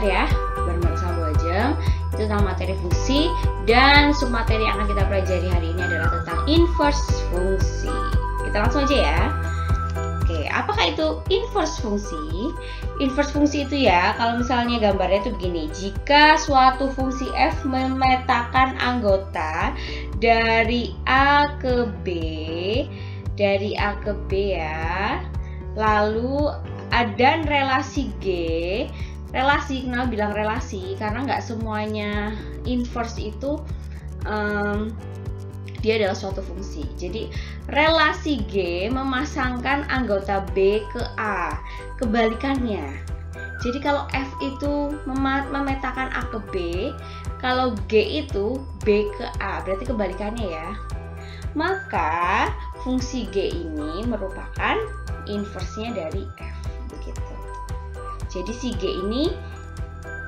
ya, bareng sama Bu Ajeng. Itu tentang materi fungsi, dan submateri yang akan kita pelajari hari ini adalah tentang inverse fungsi. Kita langsung aja ya. Oke, apakah itu inverse fungsi? Inverse fungsi itu ya, kalau misalnya gambarnya itu begini. Jika suatu fungsi f memetakan anggota dari A ke B, ya, lalu ada relasi G. Relasi, kenapa bilang relasi? Karena nggak semuanya inverse itu dia adalah suatu fungsi. Jadi relasi G memasangkan anggota B ke A, kebalikannya. Jadi kalau F itu memetakan A ke B, kalau G itu B ke A, berarti kebalikannya ya. Maka fungsi G ini merupakan inversenya dari F, begitu. Jadi si G ini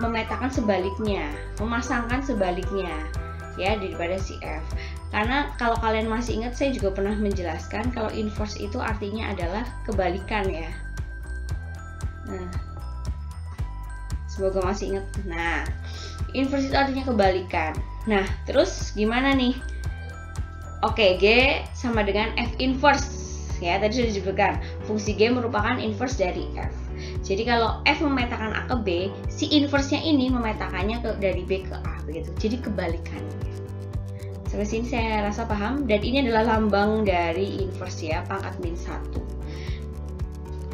memetakan sebaliknya, memasangkan sebaliknya ya daripada si F. Karena kalau kalian masih ingat, saya juga pernah menjelaskan kalau inverse itu artinya adalah kebalikan ya. Nah, semoga masih ingat. Nah, inverse itu artinya kebalikan. Nah, terus gimana nih? Oke, G sama dengan F inverse ya, tadi sudah disebutkan. Fungsi G merupakan inverse dari F. Jadi kalau F memetakan A ke B, si inverse-nya ini memetakannya dari B ke A, begitu. Jadi kebalikannya. Sampai sini saya rasa paham, dan ini adalah lambang dari inverse ya, pangkat -1.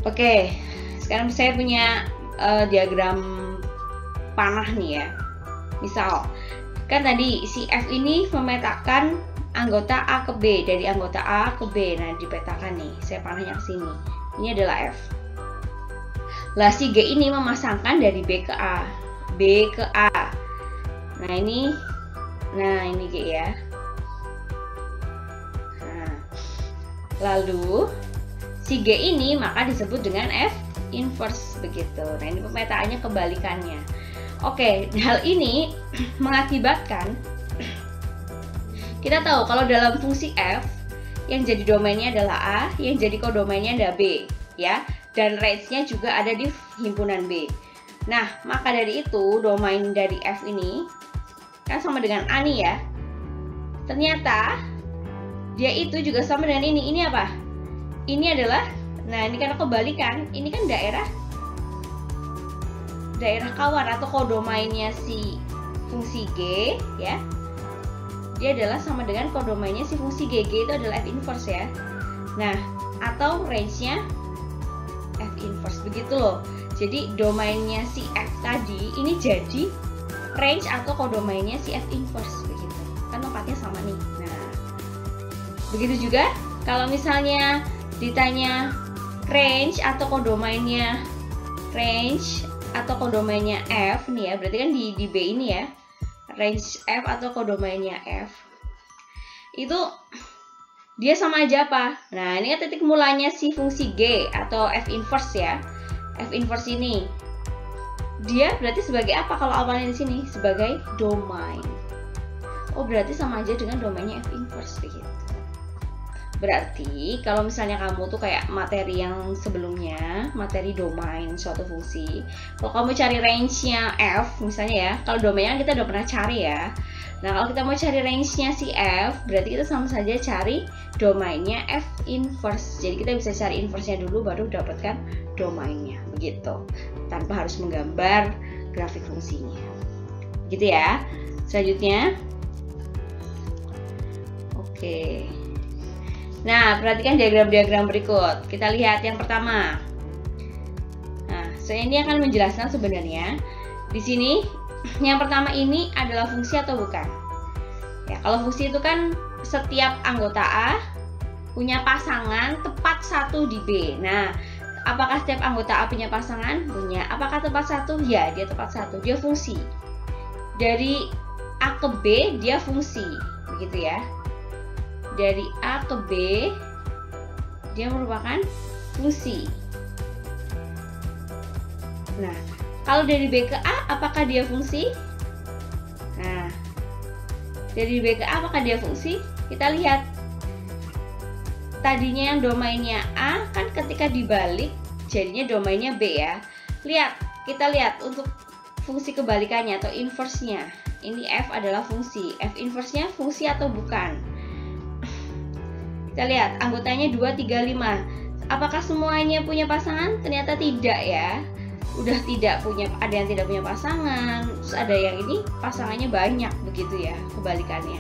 Oke, sekarang saya punya diagram panah nih ya. Misal, kan tadi si F ini memetakan anggota A ke B, dari anggota A ke B. Nah, dipetakan nih, saya panahnya ke sini. Ini adalah F. Lah si G ini memasangkan dari B ke A, B ke A. Nah ini G ya. Nah, lalu si G ini maka disebut dengan F inverse, begitu. Nah ini pemetaannya kebalikannya. Oke, hal ini mengakibatkan kita tahu kalau dalam fungsi F yang jadi domainnya adalah A, yang jadi kodomainnya adalah B ya. Dan range-nya juga ada di himpunan B. Nah, maka dari itu domain dari F ini kan sama dengan A nih ya. Ternyata dia itu juga sama dengan ini. Ini apa? Ini adalah, nah ini karena kebalikan, ini kan daerah kawan atau kodomainnya si fungsi G ya. Dia adalah sama dengan kodomainnya si fungsi G. G itu adalah F inverse ya. Nah, atau range-nya F inverse, begitu loh. Jadi domainnya si F tadi ini jadi range atau kodomainnya si F inverse, begitu. Kan tempatnya sama nih. Nah, begitu juga kalau misalnya ditanya range atau kodomainnya F nih ya, berarti kan di B ini ya. Range F atau kodomainnya F itu dia sama aja apa? Nah, ini kan titik mulanya si fungsi G atau F inverse ya. F inverse ini dia berarti sebagai apa kalau awalnya di sini? Sebagai domain. Oh, berarti sama aja dengan domainnya F inverse, begitu. Berarti kalau misalnya kamu tuh kayak materi yang sebelumnya, materi domain suatu fungsi, kalau kamu cari range-nya F misalnya ya, kalau domainnya kita udah pernah cari ya. Nah, kalau kita mau cari range-nya si F, berarti kita sama saja cari domainnya F inverse. Jadi kita bisa cari inverse-nya dulu baru dapatkan domainnya, begitu. Tanpa harus menggambar grafik fungsinya. Gitu ya. Selanjutnya. Oke. Nah, perhatikan diagram-diagram berikut. Kita lihat yang pertama. Nah, saya ini akan menjelaskan sebenarnya di sini yang pertama ini adalah fungsi atau bukan? Ya, kalau fungsi itu kan setiap anggota A punya pasangan tepat satu di B. Nah, apakah setiap anggota A punya pasangan? Punya. Apakah tepat satu? Ya, dia tepat satu. Dia fungsi. Dari A ke B dia fungsi, begitu ya. Dari A ke B dia merupakan fungsi. Nah, kalau dari B ke A, apakah dia fungsi? Nah, dari B ke A, apakah dia fungsi? Kita lihat. Tadinya yang domainnya A, kan ketika dibalik, jadinya domainnya B ya. Lihat, kita lihat untuk fungsi kebalikannya atau inverse-nya. Ini F adalah fungsi. F inverse-nya fungsi atau bukan? Kita lihat anggotanya 2, 3, 5. Apakah semuanya punya pasangan? Ternyata tidak ya. Udah tidak punya, ada yang tidak punya pasangan, terus ada yang ini pasangannya banyak begitu ya, kebalikannya.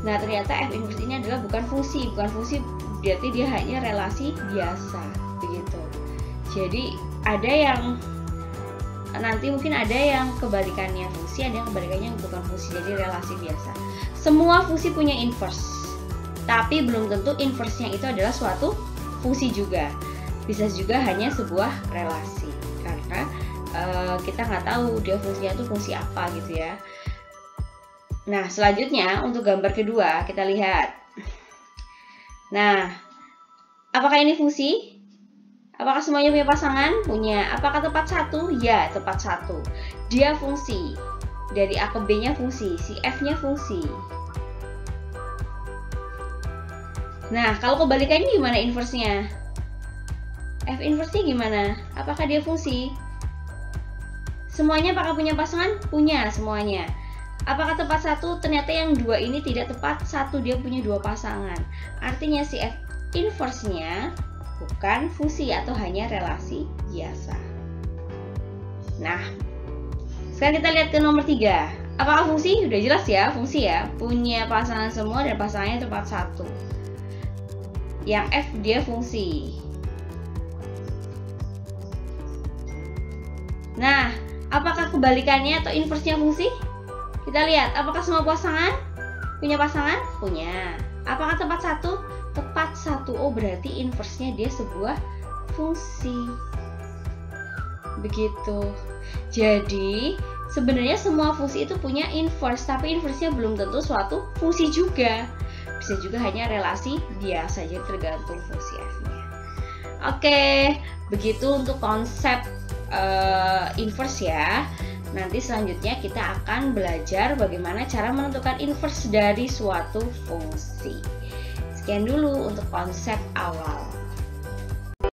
Nah, ternyata F inverse ini adalah bukan fungsi berarti dia hanya relasi biasa begitu. Jadi ada yang nanti mungkin ada yang kebalikannya fungsi, ada yang kebalikannya bukan fungsi, jadi relasi biasa. Semua fungsi punya inverse, tapi belum tentu inverse-nya itu adalah suatu fungsi juga. Bisa juga hanya sebuah relasi, karena kita nggak tahu dia fungsinya itu fungsi apa gitu ya. Nah, selanjutnya untuk gambar kedua kita lihat. Nah, apakah ini fungsi? Apakah semuanya punya pasangan? Punya. Apakah tepat satu? Ya, tepat satu. Dia fungsi. Dari A ke B-nya fungsi, si F-nya fungsi. Nah, kalau kebalikannya gimana inverse-nya? F inverse-nya gimana? Apakah dia fungsi? Semuanya apakah punya pasangan? Punya semuanya. Apakah tepat satu? Ternyata yang dua ini tidak tepat satu, dia punya dua pasangan. Artinya si F inverse-nya bukan fungsi atau hanya relasi biasa. Nah, sekarang kita lihat ke nomor 3. Apakah fungsi? Udah jelas ya, fungsi ya. Punya pasangan semua dan pasangannya tepat satu. Yang F dia fungsi. Nah, apakah kebalikannya atau inverse-nya fungsi? Kita lihat, apakah semua pasangan punya pasangan? Punya. Apakah tepat satu? Tepat satu. Oh, berarti inverse-nya dia sebuah fungsi. Begitu. Jadi, sebenarnya semua fungsi itu punya inverse, tapi inverse-nya belum tentu suatu fungsi juga. Bisa juga hanya relasi biasa, jadi tergantung fungsi F-nya. Oke, begitu untuk konsep inverse ya. Nanti selanjutnya kita akan belajar bagaimana cara menentukan inverse dari suatu fungsi. Sekian dulu untuk konsep awal.